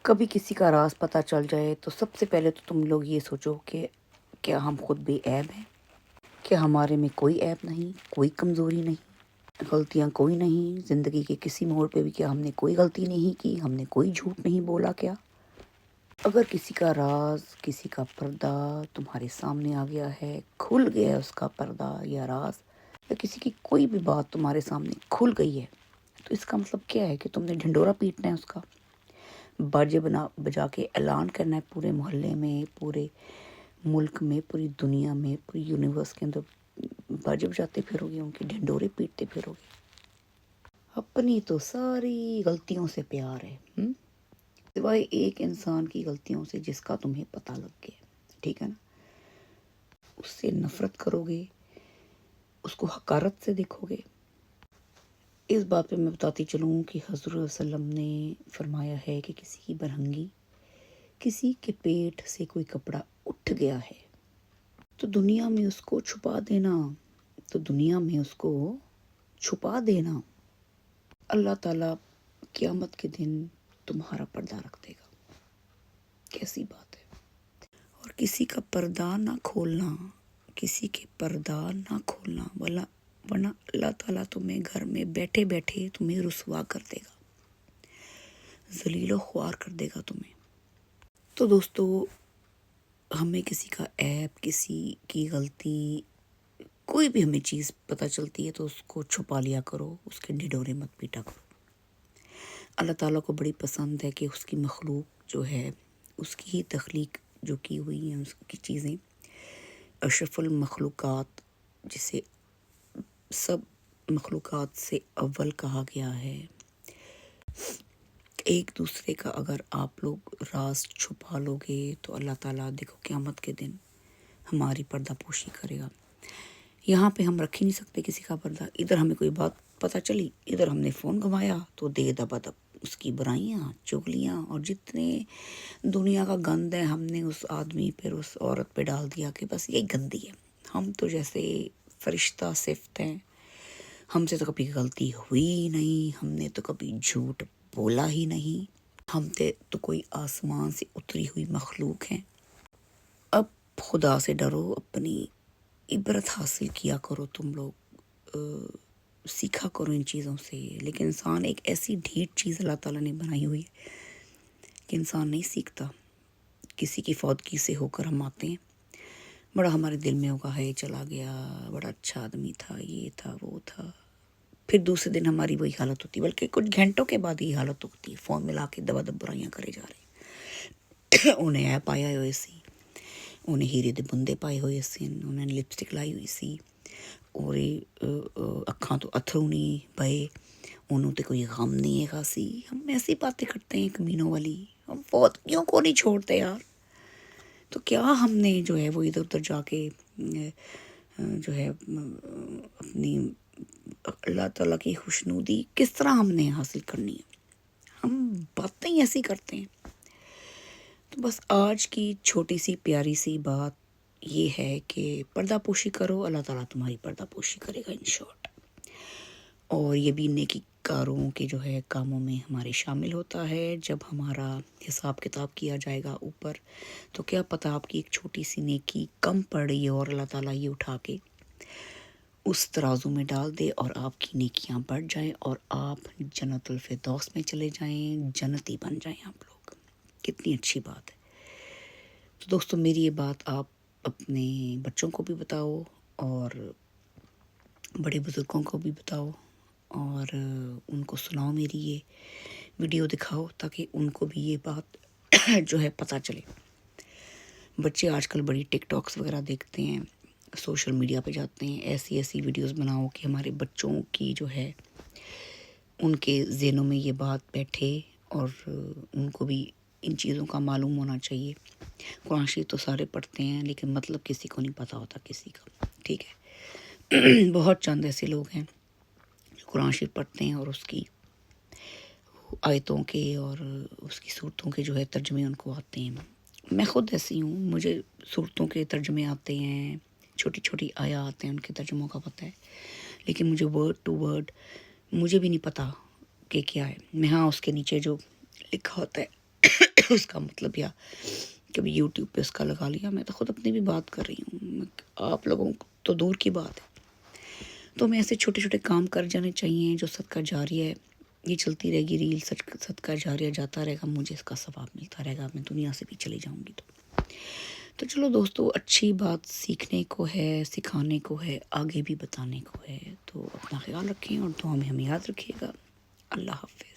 کبھی کسی کا راز پتہ چل جائے تو سب سے پہلے تو تم لوگ یہ سوچو کہ کیا ہم خود بے عیب ہیں، کیا ہمارے میں کوئی عیب نہیں، کوئی کمزوری نہیں، غلطیاں کوئی نہیں، زندگی کے کسی موڑ پہ بھی کیا ہم نے کوئی غلطی نہیں کی، ہم نے کوئی جھوٹ نہیں بولا کیا؟ اگر کسی کا راز، کسی کا پردہ تمہارے سامنے آ گیا ہے، کھل گیا ہے اس کا پردہ یا راز، یا کسی کی کوئی بھی بات تمہارے سامنے کھل گئی ہے، تو اس کا مطلب کیا ہے کہ تم نے ڈھنڈورا پیٹنا ہے، اس کا باجے بجا کے اعلان کرنا ہے پورے محلے میں، پورے ملک میں، پوری دنیا میں، پوری یونیورس کے اندر باجے بجاتے پھرو گے، ان کے ڈھنڈورے پیٹتے پھرو گے؟ اپنی تو ساری غلطیوں سے پیار ہے، سوائے ایک انسان کی غلطیوں سے جس کا تمہیں پتہ لگ گیا، ٹھیک ہے نا؟ اس سے نفرت کرو گے، اس کو حقارت سے دیکھو گے۔ اس بات پہ میں بتاتی چلوں کہ حضور صلی اللہ علیہ وسلم نے فرمایا ہے کہ کسی کی برہنگی، کسی کے پیٹ سے کوئی کپڑا اٹھ گیا ہے تو دنیا میں اس کو چھپا دینا، اللہ تعالیٰ قیامت کے دن تمہارا پردہ رکھ دے گا۔ کیسی بات ہے؟ اور کسی کا پردہ نہ کھولنا، کسی کے پردہ نہ کھولنا، ورنہ اللہ تعالیٰ تمہیں گھر میں بیٹھے بیٹھے تمہیں رسوا کر دے گا، ذلیل و خوار کر دے گا تمہیں۔ تو دوستو، ہمیں کسی کا عیب، کسی کی غلطی، کوئی بھی ہمیں چیز پتہ چلتی ہے تو اس کو چھپا لیا کرو، اس کے ڈھڈورے مت پیٹا کرو۔ اللہ تعالیٰ کو بڑی پسند ہے کہ اس کی مخلوق جو ہے، اس کی ہی تخلیق جو کی ہوئی ہیں، اس کی چیزیں، اشرف المخلوقات جسے سب مخلوقات سے اول کہا گیا ہے، ایک دوسرے کا اگر آپ لوگ راز چھپا لو گے تو اللہ تعالیٰ دیکھو قیامت کے دن ہماری پردہ پوشی کرے گا۔ یہاں پہ ہم رکھ ہی نہیں سکتے کسی کا پردہ، ادھر ہمیں کوئی بات پتہ چلی، ادھر ہم نے فون گھمایا تو دے دبا دب اس کی برائیاں، چغلیاں اور جتنے دنیا کا گند ہے ہم نے اس آدمی پہ، اس عورت پہ ڈال دیا کہ بس یہ گندی ہے۔ ہم تو جیسے فرشتہ صفت ہیں، ہم سے تو کبھی غلطی ہوئی ہی نہیں، ہم نے تو کبھی جھوٹ بولا ہی نہیں، ہم تو کوئی آسمان سے اتری ہوئی مخلوق ہیں۔ اب خدا سے ڈرو، اپنی عبرت حاصل کیا کرو، تم لوگ سیکھا کرو ان چیزوں سے۔ لیکن انسان ایک ایسی ڈھیٹ چیز اللہ تعالیٰ نے بنائی ہوئی ہے کہ انسان نہیں سیکھتا۔ کسی کی فوتگی سے ہو کر ہم آتے ہیں، بڑا ہمارے دل میں ہوگا ہے چلا گیا، بڑا اچھا آدمی تھا، یہ تھا وہ تھا، پھر دوسرے دن ہماری وہی حالت ہوتی ہے، بلکہ کچھ گھنٹوں کے بعد یہ حالت ہوتی ہے، فون ملا کے دبا دب برائیاں کرے جا رہے ہیں۔ انہیں ایپ آیا ہوئے سی، انہیں ہیرے دے بندے پائے ہوئے سی، انہیں لپسٹک لائی ہوئی سی، اور اکھاں تو اتھرو نہیں بہے، انہوں تے کوئی غم نہیں ہے خاصی۔ ہم ایسی باتیں کرتے ہیں کمینوں والی، ہم فوتگیوں کو نہیں چھوڑتے یار۔ تو کیا ہم نے جو ہے وہ ادھر ادھر جا کے جو ہے اپنی اللہ تعالیٰ کی خوشنودی کس طرح ہم نے حاصل کرنی ہے؟ ہم باتیں ایسی کرتے ہیں۔ تو بس آج کی چھوٹی سی پیاری سی بات یہ ہے کہ پردہ پوشی کرو، اللہ تعالیٰ تمہاری پردہ پوشی کرے گا ان شارٹ۔ اور یہ بھی نیکی کاروں کے جو ہے کاموں میں ہمارے شامل ہوتا ہے۔ جب ہمارا حساب کتاب کیا جائے گا اوپر، تو کیا پتہ آپ کی ایک چھوٹی سی نیکی کم پڑ رہی ہے اور اللہ تعالیٰ یہ اٹھا کے اس ترازو میں ڈال دے اور آپ کی نیکیاں بڑھ جائیں اور آپ جنت الفردوس میں چلے جائیں، جنتی بن جائیں آپ لوگ۔ کتنی اچھی بات ہے۔ تو دوستو، میری یہ بات آپ اپنے بچوں کو بھی بتاؤ اور بڑے بزرگوں کو بھی بتاؤ، اور ان کو سناؤ، میری یہ ویڈیو دکھاؤ تاکہ ان کو بھی یہ بات جو ہے پتہ چلے۔ بچے آج کل بڑی ٹک ٹاکس وغیرہ دیکھتے ہیں، سوشل میڈیا پہ جاتے ہیں، ایسی ایسی ویڈیوز بناؤ کہ ہمارے بچوں کی جو ہے ان کے ذہنوں میں یہ بات بیٹھے اور ان کو بھی ان چیزوں کا معلوم ہونا چاہیے۔ قرآن شریف تو سارے پڑھتے ہیں لیکن مطلب کسی کو نہیں پتہ ہوتا کسی کا، ٹھیک ہے؟ بہت چند ایسے لوگ ہیں جو قرآن شریف پڑھتے ہیں اور اس کی آیتوں کے اور اس کی صورتوں کے جو ہے ترجمے ان کو آتے ہیں۔ میں خود ایسی ہوں، مجھے صورتوں کے ترجمے آتے ہیں، چھوٹی چھوٹی آیات ہیں ان کے ترجموں کا پتہ ہے، لیکن مجھے ورڈ ٹو ورڈ، مجھے بھی نہیں پتہ کہ کیا ہے۔ میں ہاں اس کے نیچے جو لکھا ہوتا ہے اس کا مطلب یا کبھی یوٹیوب پہ اس کا لگا لیا. میں تو خود اپنی بھی بات کر رہی ہوں, آپ لوگوں کو تو دور کی بات ہے. تو ہمیں ایسے چھوٹے چھوٹے کام کر جانے چاہیے جو صدقہ جاریہ ہے. یہ چلتی رہے گی ریل, صدقہ جاریہ جاتا رہے گا, مجھے اس کا ثواب ملتا رہے گا. میں دنیا سے بھی چلی جاؤں گی تو چلو دوستو, اچھی بات سیکھنے کو ہے, سکھانے کو ہے, آگے بھی بتانے کو ہے. تو اپنا خیال رکھیں اور دعا میں ہمیں یاد رکھیے گا. اللہ حافظ.